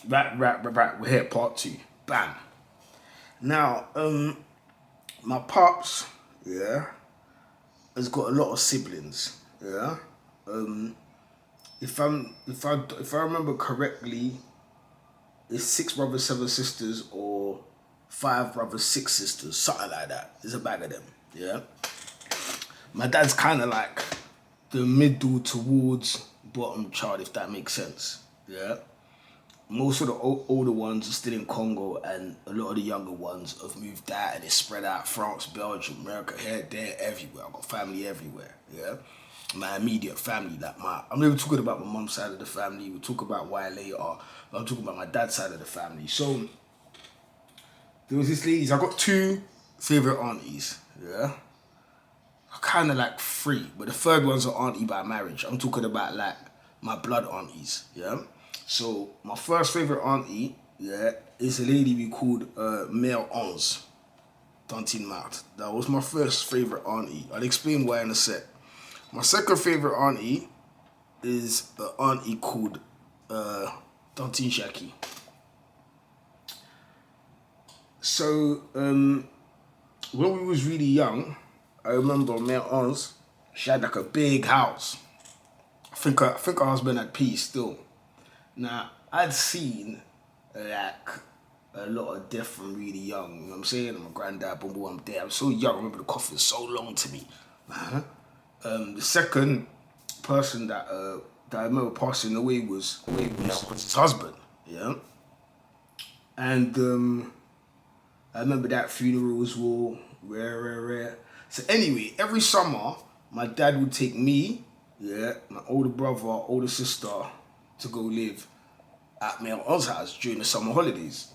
Right, we're here, part two. Bam. Now, my pops, yeah, has got a lot of siblings, yeah. Um, if I remember correctly, it's six brothers, seven sisters, or five brothers, six sisters, something like that. There's a bag of them, yeah. My dad's kind of like the middle towards bottom child, if that makes sense, yeah. Most of the older ones are still in Congo, and a lot of the younger ones have moved out and it's spread out France, Belgium, America, here, there, everywhere. I've got family everywhere. Yeah, my immediate family, I'm not even talking about my mum's side of the family. We'll talk about why later, but I'm talking about my dad's side of the family. So there was this ladies. I got two favorite aunties. Yeah, kind of like three, but the third one's an auntie by marriage. I'm talking about like my blood aunties. Yeah. So my first favorite auntie, yeah, is a lady we called Mère Onze, Dantin Mart. That was my first favorite auntie. I'll explain why in a sec. My second favorite auntie is an auntie called Dantin Shaki. So when we was really young, I remember Mère Onze, she had like a big house. I think her husband had peace still. Now, I'd seen like a lot of death from really young, you know what I'm saying? My granddad, boom, boom, I'm there. I'm so young, I remember the coffin so long to me. The second person that I remember passing away was his husband, yeah? And I remember that funeral as well, rare. So anyway, every summer, my dad would take me, yeah, my older brother, older sister, to go live at my aunt's house during the summer holidays.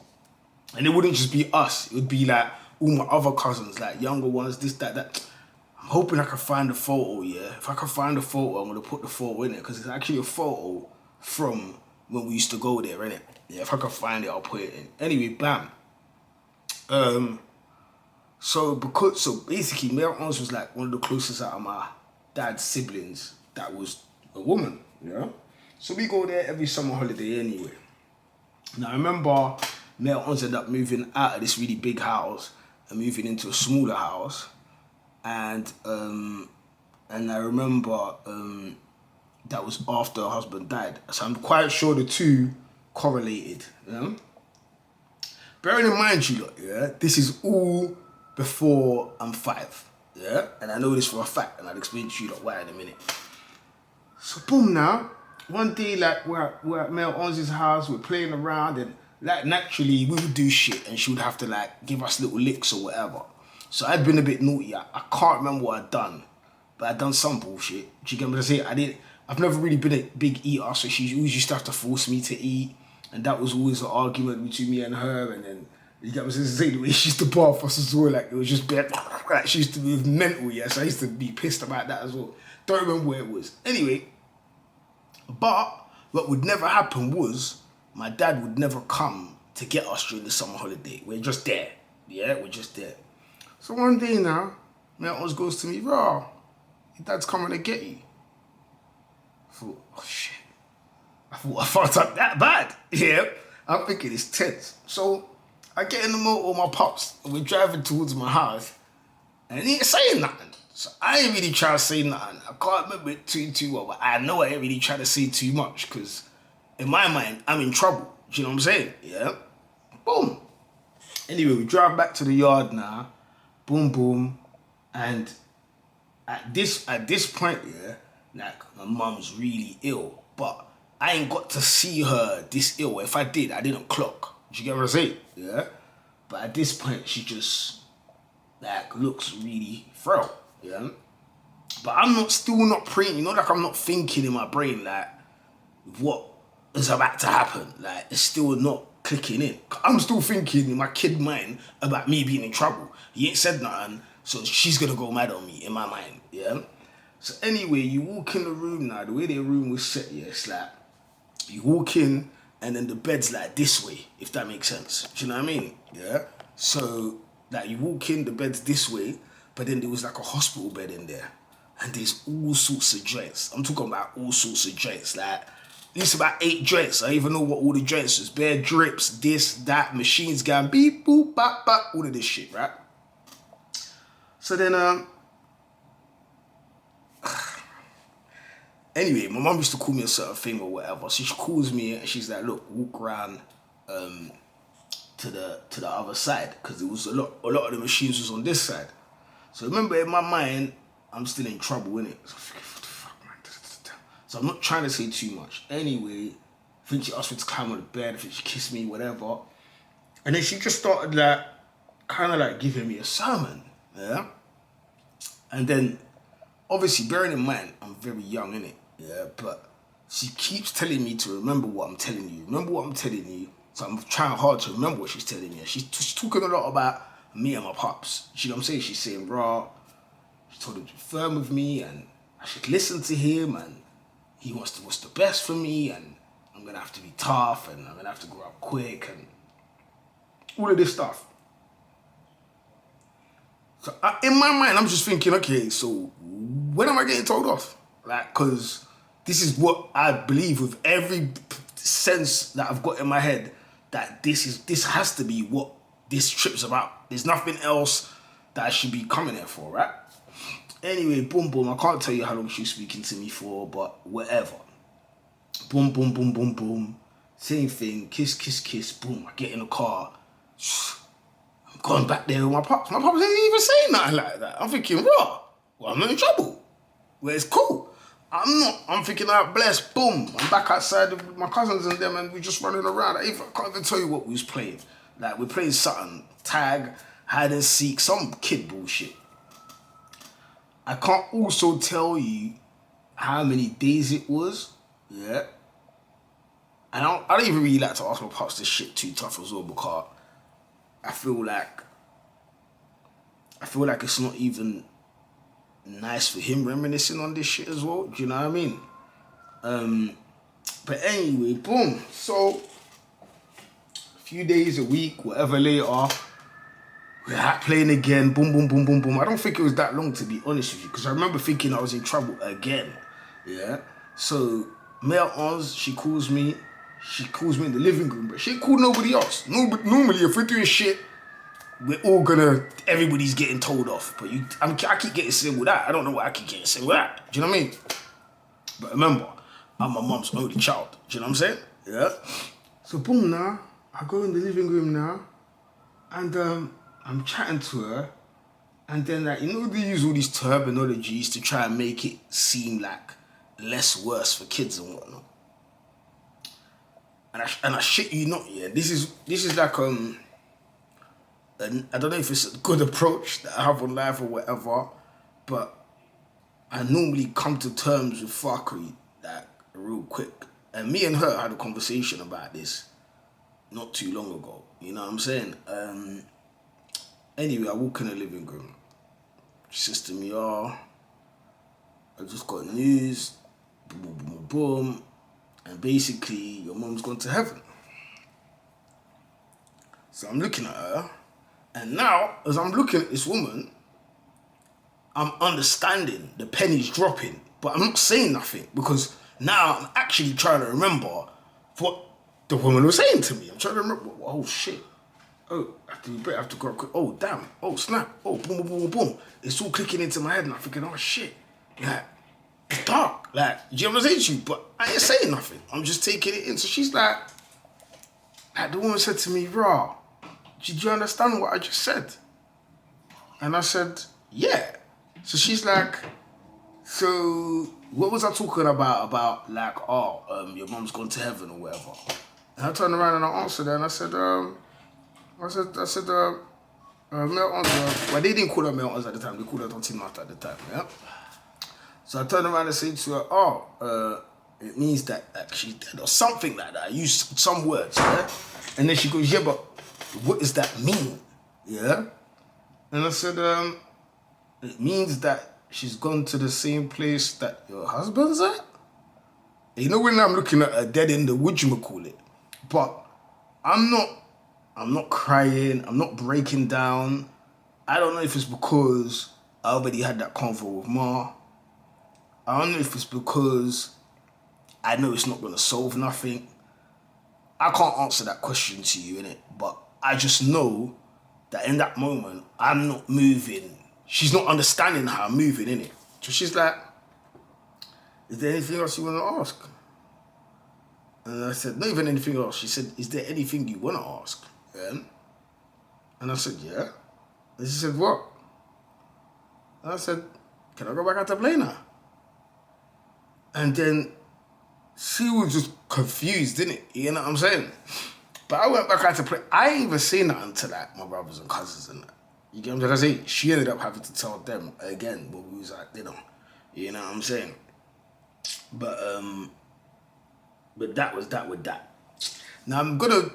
And it wouldn't just be us, it would be like all my other cousins, like younger ones, this, that. I'm hoping I can find a photo, yeah? If I can find a photo, I'm gonna put the photo in it, because it's actually a photo from when we used to go there, innit? Yeah, if I can find it, I'll put it in. Anyway, bam. So basically, Mel Ons was like one of the closest out of my dad's siblings that was a woman, yeah? So we go there every summer holiday anyway. Now I remember Mel Ons ended up moving out of this really big house and moving into a smaller house. And I remember that was after her husband died. So I'm quite sure the two correlated, you know? Bearing in mind, you lot, yeah, this is all before I'm 5, yeah? And I know this for a fact, and I'll explain to you lot why in a minute. So boom now, one day like we're at Mel Onz's house, we're playing around, and like naturally we would do shit and she would have to like give us little licks or whatever. So I'd been a bit naughty. I can't remember what I'd done, but I'd done some bullshit. Do you get what I'm saying? I've never really been a big eater, so she always used to have to force me to eat, and that was always an argument between me and her. And then you get what I'm saying? The way she used to bath us as well, like it was just bad. Like she used to be mental, yeah. So I used to be pissed about that as well. Don't remember where it was. Anyway, but what would never happen was my dad would never come to get us during the summer holiday. We're just there, yeah. We're just there. So one day now, my aunt goes to me, "Raw, your dad's coming to get you." I thought, oh shit. I thought I fucked up that bad. Yeah. I'm thinking it's tense. So I get in the motor with my pops and we're driving towards my house and he ain't saying nothing. So I ain't really trying to say nothing. I can't remember it too well, but I know I ain't really trying to say too much because in my mind, I'm in trouble. Do you know what I'm saying? Yeah. Boom. Anyway, we drive back to the yard now. Boom, boom. And at this point, yeah, like my mum's really ill, but I ain't got to see her this ill. If I did, I didn't clock. Do you get what I'm saying? Yeah. But at this point, she just like looks really frail. Yeah. But I'm still not praying. You know, like I'm not thinking in my brain like what is about to happen. Like it's still not clicking in. I'm still thinking in my kid mind about me being in trouble. He ain't said nothing, so she's gonna go mad on me in my mind. Yeah. So anyway, you walk in the room now. The way the room was set, yeah, it's like you walk in and then the bed's like this way, if that makes sense. Do you know what I mean? Yeah. So like you walk in, the bed's this way, but then there was like a hospital bed in there, and there's all sorts of joints. I'm talking about all sorts of joints, like At least about 8 joints. I don't even know what all the joints was. Bare drips, this, that, machines going beep, boop, bop, bop, all of this shit, right? So then, anyway, my mum used to call me a certain thing or whatever. So she calls me and she's like, look, walk around to the other side, because there was a lot of the machines was on this side. So remember, in my mind, I'm still in trouble, innit? So I'm thinking, what the fuck, man? So I'm not trying to say too much. Anyway, I think she asked me to climb on the bed. I think she kissed me, whatever. And then she just started like, kind of like giving me a sermon, yeah? And then, obviously, bearing in mind, I'm very young, innit? Yeah, but she keeps telling me to remember what I'm telling you. Remember what I'm telling you. So I'm trying hard to remember what she's telling me. She's talking a lot about me and my pops. You know what I'm saying? She's saying, bro, she told him to be firm with me and I should listen to him and he wants to what's the best for me and I'm going to have to be tough and I'm going to have to grow up quick and all of this stuff. So in my mind, I'm just thinking, okay, so when am I getting told off? Like, because this is what I believe with every sense that I've got in my head, that this has to be what this trip's about. There's nothing else that I should be coming here for, right? Anyway, boom, boom. I can't tell you how long she was speaking to me for, but whatever. Boom, boom, boom, boom, boom. Same thing. Kiss, kiss, kiss. Boom. I get in the car. I'm going back there with my pops. My pops ain't even saying nothing like that. I'm thinking, what? Well, I'm not in trouble. Well, it's cool. I'm not. I'm thinking, blessed. Boom. I'm back outside with my cousins and them, and we're just running around. I can't even tell you what we was playing. Like, we're playing something. Tag, hide and seek, some kid bullshit. I can't also tell you how many days it was. Yeah. And I don't even really like to ask my pops this shit too tough as well, because I feel like it's not even nice for him reminiscing on this shit as well. Do you know what I mean? But anyway, boom. So a few days, a week, whatever later, we're out playing again. Boom, boom, boom, boom, boom. I don't think it was that long, to be honest with you, because I remember thinking I was in trouble again. Yeah. So Mel Ons, she calls me in the living room, but she ain't called nobody else. Normally, if we're doing shit, everybody's getting told off. But I keep getting singled out. I don't know why I keep getting singled out. Do you know what I mean? But remember, I'm my mom's only child. Do you know what I'm saying? Yeah. So boom, now I go in the living room now, and I'm chatting to her, and then they use all these terminologies to try and make it seem like less worse for kids and whatnot. And I shit you not, yeah. This is like I don't know if it's a good approach that I have on life or whatever, but I normally come to terms with fuckery like real quick. And me and her had a conversation about this not too long ago. You know what I'm saying? Anyway, I walk in the living room. She says to me, I just got news. Boom, boom, boom, boom. And basically, your mom's gone to heaven. So I'm looking at her. And now, as I'm looking at this woman, I'm understanding the pennies dropping. But I'm not saying nothing, because now I'm actually trying to remember what the woman was saying to me. I'm trying to remember, oh shit. Oh, I have to go quick. Oh, damn. Oh, snap. Oh, boom, boom, boom, boom, boom. It's all clicking into my head and I'm thinking, oh shit. Like, it's dark. Like, you know what I'm saying to you? But I ain't saying nothing. I'm just taking it in. So she's like the woman said to me, "Raw, did you understand what I just said?" And I said, "Yeah." So she's like, "So what was I talking about? About like, your mom's gone to heaven or whatever?" And I turned around and I answered her and I said, Mel Ons, well, they didn't call her Mel Ons at the time, they called her Auntie Martha at the time, yeah? So I turned around and said to her, it means that she's dead or something like that. I used some words, yeah? And then she goes, yeah, but what does that mean? Yeah? And I said, it means that she's gone to the same place that your husband's at? And you know, when I'm looking at her dead in the whatchamacallit, but I'm not crying, I'm not breaking down. I don't know if it's because I already had that convo with Ma. I don't know if it's because I know it's not gonna solve nothing. I can't answer that question to you, innit? But I just know that in that moment, I'm not moving. She's not understanding how I'm moving, innit? So she's like, is there anything else you want to ask? And I said, not even anything else. She said, is there anything you want to ask? Yeah? And I said, yeah. And she said, what? And I said, can I go back out to play now? And then she was just confused, didn't it? You know what I'm saying? But I went back out to play. I ain't even seen that until like my brothers and cousins and that. You get what I'm saying? She ended up having to tell them again when we was at dinner. You know what I'm saying? But that was that with that. Now I'm gonna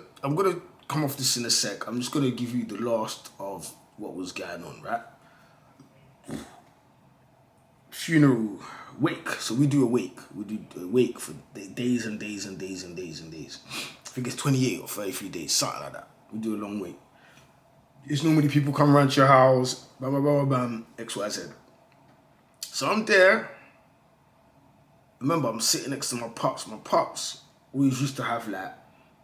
come off this in a sec. I'm just gonna give you the last of what was going on, right? Funeral, wake. So we do a wake. We do a wake for days and days and days and days and days. I think it's 28 or 33 days, something like that. We do a long wake. It's normally people come around to your house, bam, bam, bam, bam, X, Y, Z. So I'm there. Remember, I'm sitting next to my pops. My pops always used to have like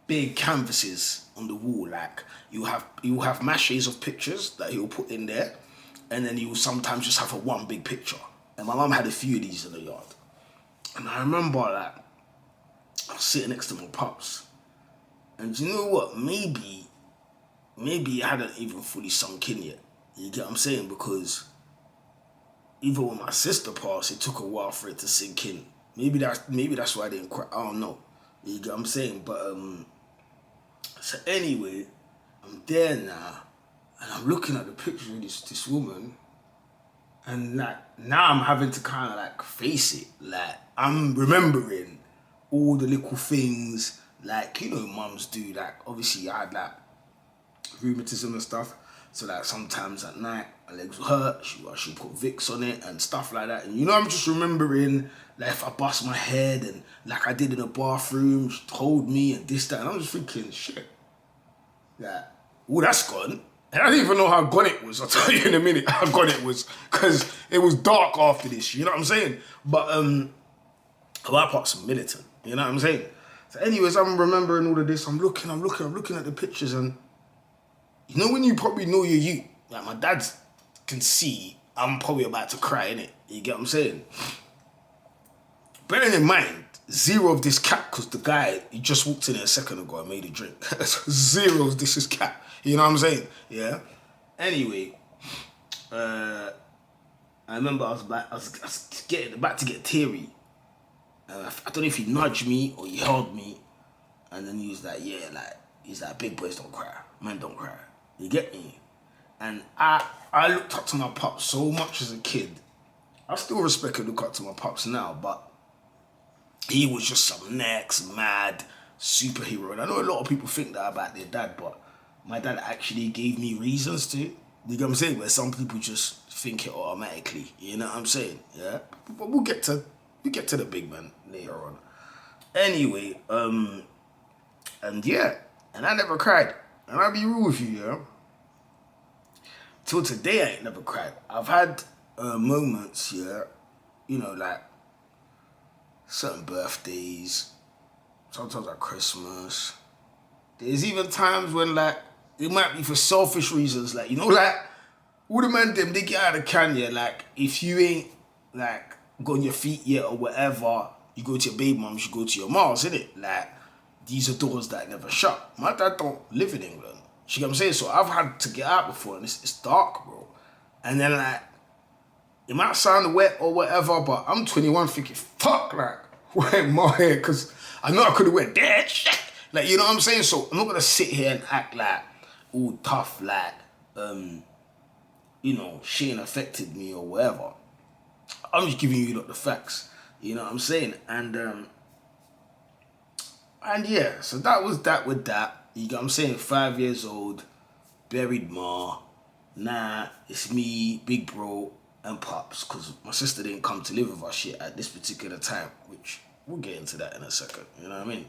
big canvases on the wall. Like you have mashes of pictures that he'll put in there, and then he will sometimes just have one big picture. And my mum had a few of these in the yard. And I remember like I was sitting next to my pops, and you know what? Maybe it hadn't even fully sunk in yet. You get what I'm saying? Because even when my sister passed, it took a while for it to sink in. Maybe that's why I didn't cry. I don't know. You get what I'm saying? But so anyway, I'm there now, and I'm looking at the picture of this woman, and like now I'm having to kind of like face it. Like I'm remembering all the little things, like you know, mums do. Like obviously I had like rheumatism and stuff, so like sometimes at night my legs would hurt. She put Vicks on it and stuff like that. And you know, I'm just remembering like if I bust my head and like I did in the bathroom, she told me and this, that, and I'm just thinking, shit, like, oh, that's gone. And I didn't even know how gone it was. I'll tell you in a minute how gone it was, because it was dark after this, you know what I'm saying? But that part's militant, you know what I'm saying? So anyways, I'm remembering all of this. I'm looking at the pictures, and you know when you probably know you're you? Like my dad can see I'm probably about to cry, innit? You get what I'm saying? Bearing in mind, zero of this cap, because the guy, he just walked in here a second ago and made a drink. Zero of this is cap. You know what I'm saying? Yeah? Anyway, I remember I was about to get teary. I don't know if he nudged me or he held me. And then he was like, yeah, like, he's like, big boys don't cry. Men don't cry. You get me? And I looked up to my pops so much as a kid. I still respect and look up to my pops now, but he was just some next mad superhero. And I know a lot of people think that about their dad, but my dad actually gave me reasons to. You get what I'm saying? Where some people just think it automatically. You know what I'm saying? Yeah? But we'll get to the big man later on. Anyway, and yeah, and I never cried. And I'll be real with you, yeah? Till today, I ain't never cried. I've had moments, yeah, you know, like certain birthdays, sometimes at Christmas. There's even times when, like, it might be for selfish reasons, like, you know, like, all the men, them, they get out of Kenya, like, if you ain't, like, got on your feet yet or whatever, you go to your baby mums, you go to your Mars, innit? Like, these are doors that never shut. My dad don't live in England. You get what I'm saying? So I've had to get out before, and it's dark, bro. And then, like, it might sound wet or whatever, but I'm 21 thinking, fuck, like, wearing my hair, because I know I could have went that shit. Like, you know what I'm saying? So I'm not going to sit here and act like all tough, like, you know, she ain't affected me or whatever. I'm just giving you the facts. You know what I'm saying? And yeah, so that was that with that. You get what I'm saying? 5 years old, buried ma. Nah, it's me, big bro, and pops, because my sister didn't come to live with us yet at this particular time, which we'll get into that in a second. You know what I mean?